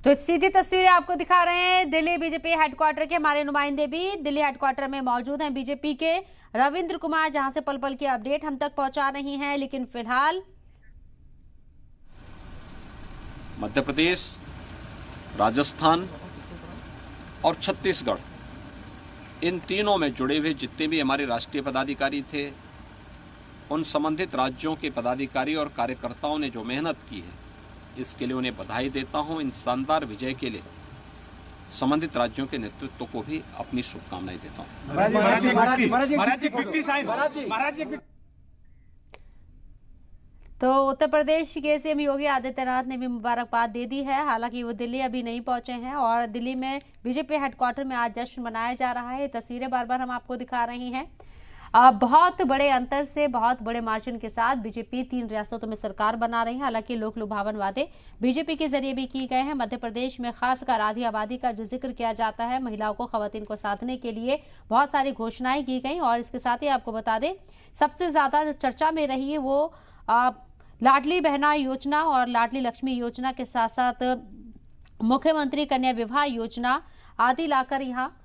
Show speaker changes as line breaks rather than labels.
तो सीधी तस्वीरें आपको दिखा रहे हैं दिल्ली बीजेपी हेडक्वार्टर के। हमारे नुमाइंदे भी दिल्ली हेडक्वार्टर में मौजूद हैं। बीजेपी के रविंद्र कुमार जहां से पल पल की अपडेट हम तक पहुंचा रही हैं। लेकिन फिलहाल
मध्य प्रदेश, राजस्थान और छत्तीसगढ़, इन तीनों में जुड़े हुए जितने भी हमारे राष्ट्रीय पदाधिकारी थे, उन संबंधित राज्यों के पदाधिकारी और कार्यकर्ताओं ने जो मेहनत की है, इसके लिए उन्हें बधाई देता हूं। इन शानदार विजय के लिए संबंधित राज्यों के नेतृत्व को भी अपनी शुभकामनाएं देता हूं।
तो उत्तर प्रदेश के सीएम योगी आदित्यनाथ ने भी मुबारकबाद दे दी है। हालांकि वो दिल्ली अभी नहीं पहुंचे हैं और दिल्ली में बीजेपी हेडक्वार्टर में आज जश्न मनाया जा रहा है। तस्वीरें बार बार हम आपको दिखा रही हैं। बहुत बड़े अंतर से, बहुत बड़े मार्जिन के साथ बीजेपी 3 रियासतों में सरकार बना रही है। हालांकि लोक लुभावन वादे बीजेपी के जरिए भी किए गए हैं। मध्य प्रदेश में खासकर आधी आबादी का जो जिक्र किया जाता है, महिलाओं को, खवातीन को साधने के लिए बहुत सारी घोषणाएं की गई। और इसके साथ ही आपको बता दें, सबसे ज्यादा चर्चा में रही है वो लाडली बहना योजना और लाडली लक्ष्मी योजना के साथ साथ मुख्यमंत्री कन्या विवाह योजना आदि लाकर यहाँ